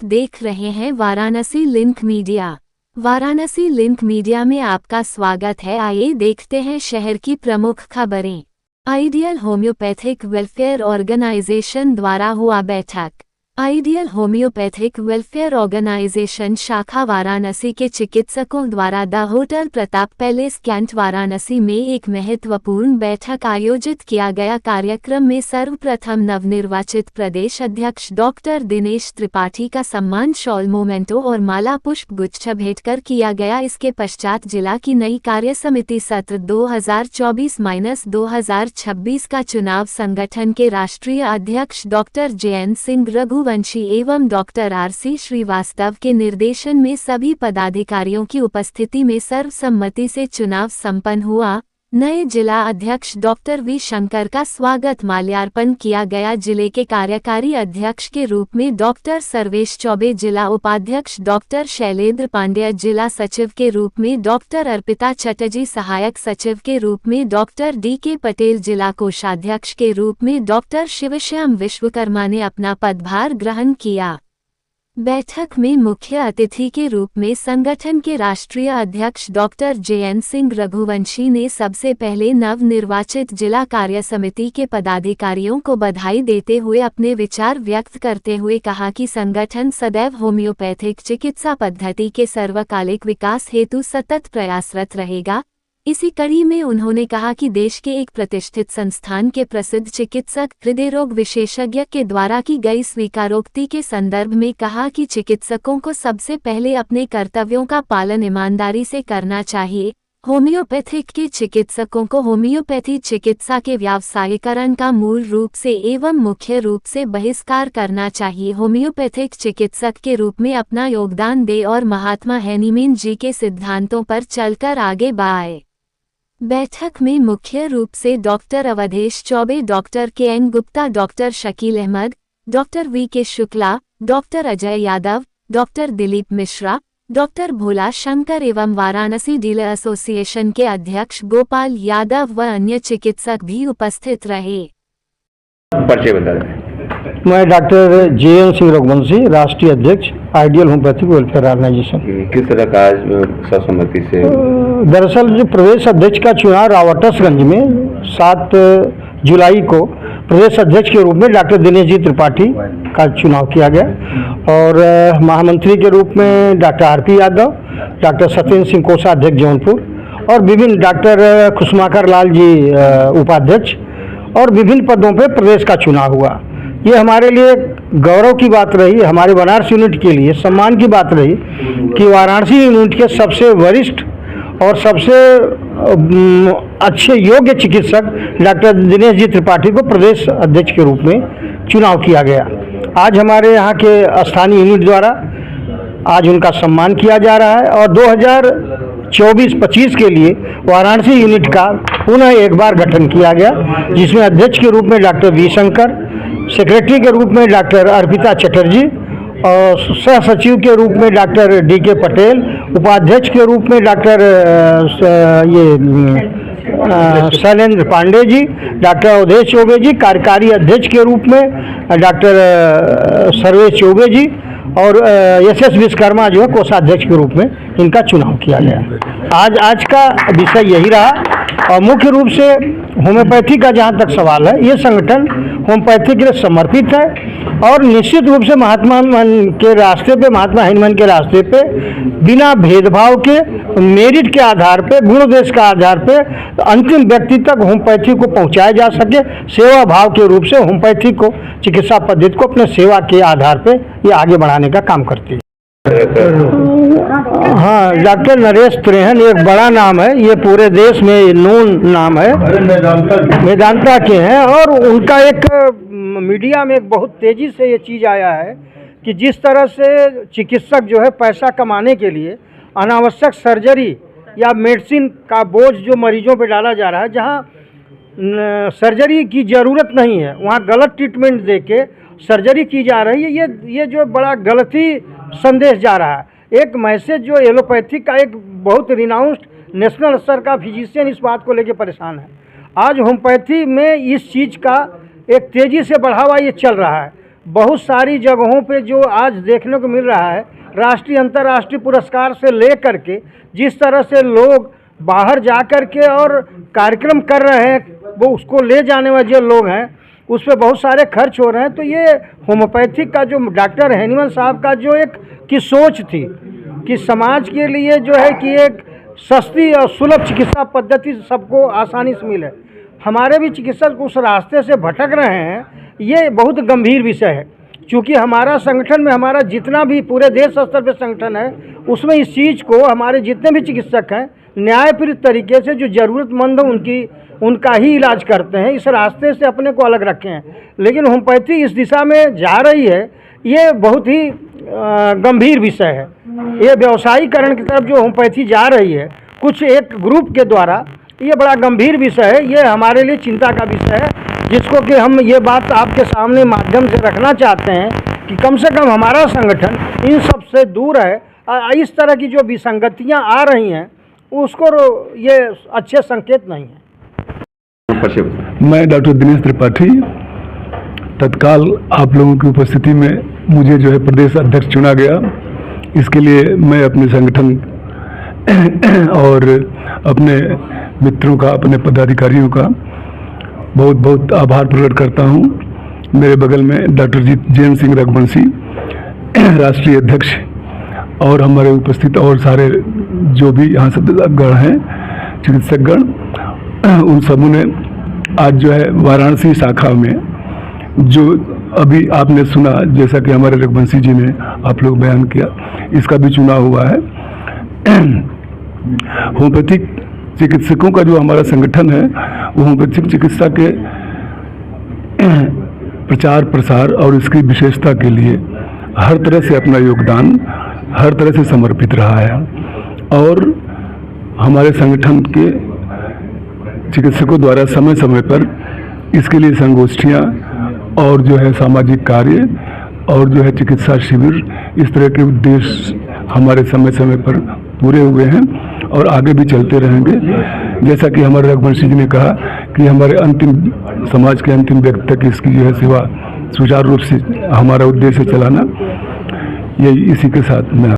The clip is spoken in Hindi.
देख रहे हैं Varanasi link media. Varanasi link media में आपका स्वागत है। आइए देखते हैं शहर की प्रमुख खबरें। आइडियल होम्योपैथिक वेलफेयर ऑर्गेनाइजेशन द्वारा हुआ बैठक। आइडियल होम्योपैथिक वेलफेयर ऑर्गेनाइजेशन शाखा वाराणसी के चिकित्सकों द्वारा the hotel Pratap palace cantt Varanasi में एक महत्वपूर्ण बैठक आयोजित किया गया। कार्यक्रम में सर्वप्रथम नवनिर्वाचित प्रदेश अध्यक्ष डॉक्टर दिनेश त्रिपाठी का सम्मान शॉल मोमेंटो और माला पुष्प गुच्छ भेंटकर किया गया। इसके पश्चात जिला की नई कार्य समिति सत्र 2024-2026 का चुनाव संगठन के राष्ट्रीय अध्यक्ष डॉक्टर जयंत सिंह रघुवंशी एवं डॉक्टर आरसी श्रीवास्तव के निर्देशन में सभी पदाधिकारियों की उपस्थिति में सर्वसम्मति से चुनाव संपन्न हुआ। नए जिला अध्यक्ष डॉक्टर वी शंकर का स्वागत माल्यार्पण किया गया। जिले के कार्यकारी अध्यक्ष के रूप में डॉक्टर सर्वेश चौबे, जिला उपाध्यक्ष डॉक्टर शैलेंद्र पांड्या, जिला सचिव के रूप में डॉक्टर अर्पिता चटर्जी, सहायक सचिव के रूप में डॉक्टर डी.के. पटेल, जिला कोषाध्यक्ष के रूप में डॉक्टर शिवश्याम विश्वकर्मा ने अपना पदभार ग्रहण किया। बैठक में मुख्य अतिथि के रूप में संगठन के राष्ट्रीय अध्यक्ष डॉक्टर जयंत सिंह रघुवंशी ने सबसे पहले नवनिर्वाचित जिला कार्य समिति के पदाधिकारियों को बधाई देते हुए अपने विचार व्यक्त करते हुए कहा कि संगठन सदैव होम्योपैथिक चिकित्सा पद्धति के सर्वकालिक विकास हेतु सतत प्रयासरत रहेगा। इसी कड़ी में उन्होंने कहा कि देश के एक प्रतिष्ठित संस्थान के प्रसिद्ध चिकित्सक हृदय रोग विशेषज्ञ के द्वारा की गई स्वीकारोक्ति के संदर्भ में कहा कि चिकित्सकों को सबसे पहले अपने कर्तव्यों का पालन ईमानदारी से करना चाहिए। होम्योपैथिक के चिकित्सकों को होम्योपैथी चिकित्सा के व्यावसायीकरण का मूल रूप से एवं मुख्य रूप से बहिष्कार करना चाहिए। होम्योपैथिक चिकित्सक के रूप में अपना योगदान दे और महात्मा हेनीमैन जी के सिद्धांतों पर चलकर आगे बढ़ाए। बैठक में मुख्य रूप से doctor Avadhesh Chaube, doctor K N. Gupta, doctor Shakeel Ahmad, doctor V K. Shukla, doctor Ajay Yadav, doctor Dilip Mishra, doctor Bhola Shankar एवं वाराणसी डीलर एसोसिएशन के अध्यक्ष गोपाल यादव व अन्य चिकित्सक भी उपस्थित रहे। परिचय बता दें। मैं डॉक्टर जयंत सिंह रघुवंशी, राष्ट्रीय अध्यक्ष आइडियल होम्योपैथिक वेलफेयर ऑर्गेनाइजेशन। किस तरह का आज सर्वसम्मति से? दरअसल जो प्रदेश अध्यक्ष का चुनाव रावटसगंज में 7 जुलाई को प्रदेश अध्यक्ष के रूप में डॉक्टर दिनेश जी त्रिपाठी का चुनाव किया गया और महामंत्री के रूप में doctor RP. Yadav, doctor Satyendra Singh कोषाध्यक्ष जौनपुर और विभिन्न डॉक्टर खुशमाकर लाल जी उपाध्यक्ष और विभिन्न पदों पर प्रदेश का चुनाव हुआ। ये हमारे लिए गौरव की बात रही, हमारे बनारस यूनिट के लिए सम्मान की बात रही कि वाराणसी यूनिट के सबसे वरिष्ठ और सबसे अच्छे योग्य चिकित्सक डॉक्टर दिनेश जी त्रिपाठी को प्रदेश अध्यक्ष के रूप में चुनाव किया गया। आज हमारे यहाँ के स्थानीय यूनिट द्वारा आज उनका सम्मान किया जा रहा है और 2024-25 के लिए वाराणसी यूनिट का पुनः एक बार गठन किया गया, जिसमें अध्यक्ष के रूप में डॉक्टर वी शंकर, सेक्रेटरी के रूप में डॉक्टर अर्पिता चटर्जी और सह सचिव के रूप में डॉक्टर डी.के. पटेल, उपाध्यक्ष के रूप में डॉक्टर शैलेंद्र पांडे जी, डॉक्टर अवधेश चौबे जी, कार्यकारी अध्यक्ष के रूप में डॉक्टर सर्वेश चौबे जी और एस.एस. विश्वकर्मा जो है कोषाध्यक्ष के रूप में इनका चुनाव किया गया। आज का विषय यही रहा और मुख्य रूप से होम्योपैथी का जहाँ तक सवाल है, ये संगठन होम्योपैथी के लिए समर्पित है और निश्चित रूप से महात्मा हेनीमैन के रास्ते पे बिना भेदभाव के, मेरिट के आधार पे, गुणोद्देश्य के आधार पे अंतिम व्यक्ति तक होम्योपैथी को पहुंचाया जा सके। सेवा भाव के रूप से होम्योपैथी को, चिकित्सा पद्धति को अपने सेवा के आधार पे ये आगे बढ़ाने का काम करती है। हाँ, डॉक्टर नरेश त्रेहन एक बड़ा नाम है, ये पूरे देश में नोन नाम है, वेदांता के हैं और उनका एक मीडिया में एक बहुत तेज़ी से ये चीज़ आया है कि जिस तरह से चिकित्सक जो है पैसा कमाने के लिए अनावश्यक सर्जरी या मेडिसिन का बोझ जो मरीजों पे डाला जा रहा है, जहाँ सर्जरी की ज़रूरत नहीं है वहाँ गलत ट्रीटमेंट देके सर्जरी की जा रही है। ये जो बड़ा गलती संदेश जा रहा है, एक मैसेज जो एलोपैथिक का एक बहुत रिनाउंस्ड नेशनल स्तर का फिजिशियन इस बात को लेके परेशान है। आज होम्योपैथी में इस चीज़ का एक तेज़ी से बढ़ावा ये चल रहा है। बहुत सारी जगहों पे जो आज देखने को मिल रहा है, राष्ट्रीय अंतर्राष्ट्रीय पुरस्कार से ले करके जिस तरह से लोग बाहर जा कर के और कार्यक्रम कर रहे हैं, वो उसको ले जाने वाले जो लोग हैं उस पर बहुत सारे खर्च हो रहे हैं। तो ये होम्योपैथिक का जो डॉक्टर हैनीमन साहब का जो एक की सोच थी कि समाज के लिए जो है कि एक सस्ती और सुलभ चिकित्सा पद्धति सबको आसानी से मिले, हमारे भी चिकित्सक उस रास्ते से भटक रहे हैं, ये बहुत गंभीर विषय है। क्योंकि हमारा संगठन में हमारा जितना भी पूरे देश स्तर पर संगठन है, उसमें इस चीज़ को हमारे जितने भी चिकित्सक हैं न्यायप्रित तरीके से जो ज़रूरतमंद उनका ही इलाज करते हैं। इस रास्ते से अपने को अलग रखे हैं, लेकिन होम्योपैथी इस दिशा में जा रही है, ये बहुत ही गंभीर विषय है। ये व्यवसायीकरण की तरफ जो होम्योपैथी जा रही है कुछ एक ग्रुप के द्वारा, ये बड़ा गंभीर विषय है। ये हमारे लिए चिंता का विषय है, जिसको कि हम ये बात आपके सामने माध्यम से रखना चाहते हैं कि कम से कम हमारा संगठन इन सब से दूर है। इस तरह की जो विसंगतियां आ रही हैं उसको ये अच्छे संकेत नहीं है। मैं डॉक्टर दिनेश त्रिपाठी, तत्काल आप लोगों की उपस्थिति में मुझे जो है प्रदेश अध्यक्ष चुना गया। इसके लिए मैं अपने संगठन और अपने मित्रों का, अपने पदाधिकारियों का बहुत बहुत आभार प्रकट करता हूं। मेरे बगल में डॉक्टर जैन सिंह रघुवंशी, राष्ट्रीय अध्यक्ष, और हमारे उपस्थित और सारे जो भी यहाँ सदस्यगण हैं, चिकित्सकगण, उन सबों ने आज जो है वाराणसी शाखा में जो अभी आपने सुना, जैसा कि हमारे रघुवंशी जी ने आप लोग बयान किया, इसका भी चुनाव हुआ है। होम्योपैथिक चिकित्सकों का जो हमारा संगठन है वो होम्योपैथिक चिकित्सा के प्रचार प्रसार और इसकी विशेषता के लिए हर तरह से अपना योगदान हर तरह से समर्पित रहा है। और हमारे संगठन के चिकित्सकों द्वारा समय समय पर इसके लिए संगोष्ठियाँ और जो है सामाजिक कार्य और जो है चिकित्सा शिविर, इस तरह के उद्देश्य हमारे समय समय पर पूरे हुए हैं और आगे भी चलते रहेंगे। जैसा कि हमारे रघुवंशी जी ने कहा कि हमारे अंतिम समाज के अंतिम व्यक्ति तक इसकी जो है सेवा सुचारू रूप से हमारा उद्देश्य चलाना, ये इसी के साथ मैं